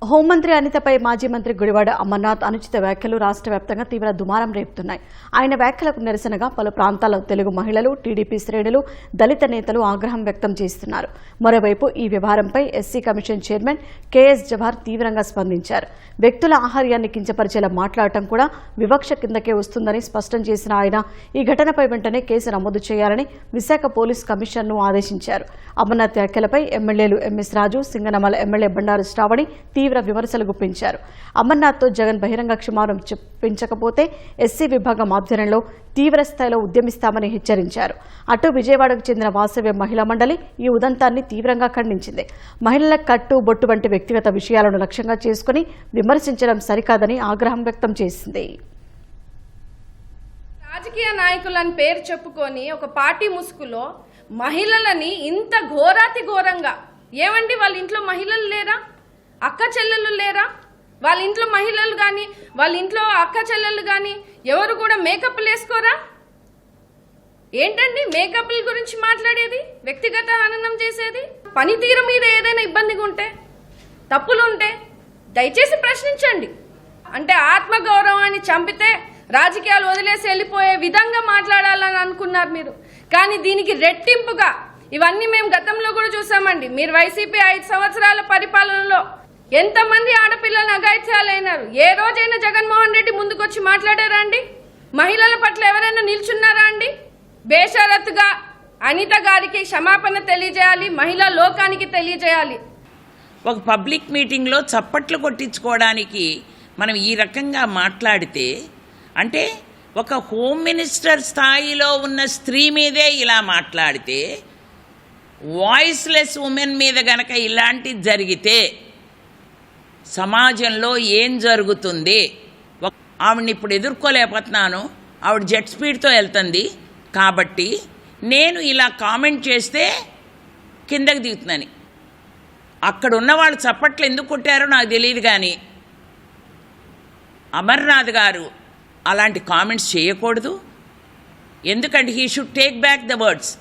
హోంమంత్రి అనితపై మాజీ మంత్రి గుడివాడ అమర్నాథ్ అనుచిత వ్యాఖ్యలు రాష్ట్ర వ్యాప్తంగా తీవ్ర దుమారం రేపుతున్నాయి. ఆయన వ్యాఖ్యలకు నిరసనగా పలు ప్రాంతాల్లో తెలుగు మహిళలు, టీడీపీ శ్రేణులు, దళిత నేతలు ఆగ్రహం వ్యక్తం చేస్తున్నారు. మరోవైపు ఈ వ్యవహారంపై SC commission chairman KS Jawahar తీవ్రంగా స్పందించారు. వ్యక్తుల ఆహార్యాన్ని కించపరిచేలా మాట్లాడటం కూడా వివక్ష కిందకే వస్తుందని స్పష్టం చేసిన ఆయన ఈ ఘటనపై వెంటనే కేసు నమోదు చేయాలని విశాఖ పోలీస్ కమిషన్ను ఆదేశించారు. అమర్నాథ్ వ్యాఖ్యలపై ఎమ్మెల్యేలు ఎంఎస్ రాజు, సింగనమల ఎమ్మెల్యే బండారు శ్రావణి తీవ్ర విమర్శలు గుప్పించారు. అమర్నాథ్తో జగన్ బహిరంగ క్షమాపణ చెప్పించకపోతే ఎస్సీ విభాగం ఆధ్వర్యంలో తీవ్ర స్థాయిలో ఉద్యమిస్తామని హెచ్చరించారు. అటు విజయవాడకు చెందిన వాసవ్య మహిళా మండలి ఈ ఉదంతాన్ని తీవ్రంగా ఖండించింది. మహిళల కట్టు, బొట్టు వంటి వ్యక్తిగత విషయాలను లక్ష్యంగా చేసుకుని విమర్శించడం సరికాదని ఆగ్రహం వ్యక్తం చేసింది. రాజకీయ నాయకులని పేరు చెప్పుకొని ఒక పార్టీ ముసుగులో మహిళలని ఇంత ఘోరాతి ఘోరంగా, ఏమండి వాళ్ళ ఇంట్లో మహిళలు లేరా, అక్క చెల్లెళ్ళు లేరా, వాళ్ళ ఇంట్లో మహిళలు కానీ వాళ్ళ ఇంట్లో అక్క చెల్లెళ్ళు కానీ ఎవరు కూడా మేకప్లు వేసుకోరా? ఏంటండి మేకప్ల గురించి మాట్లాడేది, వ్యక్తిగత హననం చేసేది? పనితీరు మీద ఏదైనా ఇబ్బందిగా ఉంటే, తప్పులు ఉంటే దయచేసి ప్రశ్నించండి. అంటే ఆత్మగౌరవాన్ని చంపితే రాజకీయాలు వదిలేసి వెళ్ళిపోయే విధంగా మాట్లాడాలని అనుకున్నారు మీరు. కానీ దీనికి రెట్టింపుగా ఇవన్నీ మేము గతంలో కూడా చూసామండి. మీరు వైసీపీ 5 సంవత్సరాల పరిపాలనలో ఎంతమంది ఆడపిల్లలను అఘాయిత్యాలైనారు? ఏ రోజైనా జగన్మోహన్ రెడ్డి ముందుకొచ్చి మాట్లాడారా అండి? మహిళల పట్ల ఎవరైనా నిల్చున్నారా అండి? బేషరతుగా అనిత గారికి క్షమాపణ తెలియజేయాలి, మహిళా లోకానికి తెలియజేయాలి. ఒక పబ్లిక్ మీటింగ్లో చప్పట్లు కొట్టించుకోవడానికి మనం ఈ రకంగా మాట్లాడితే, అంటే ఒక హోమ్ మినిస్టర్ స్థాయిలో ఉన్న స్త్రీ మీదే ఇలా మాట్లాడితే, వాయిస్లెస్ ఉమెన్ మీద గనక ఇలాంటిది జరిగితే సమాజంలో ఏం జరుగుతుంది? ఆవిడని ఇప్పుడు ఎదుర్కోలేకపోతున్నాను, ఆవిడ జెట్ స్పీడ్తో వెళ్తుంది కాబట్టి నేను ఇలా కామెంట్ చేస్తే కిందకి దిగుతున్నాను. అక్కడ ఉన్న వాళ్ళు చప్పట్లు ఎందుకు కొట్టారో నాకు తెలియదు, కానీ అమర్నాథ్ గారు అలాంటి కామెంట్స్ చేయకూడదు. ఎందుకంటే he should take back the words.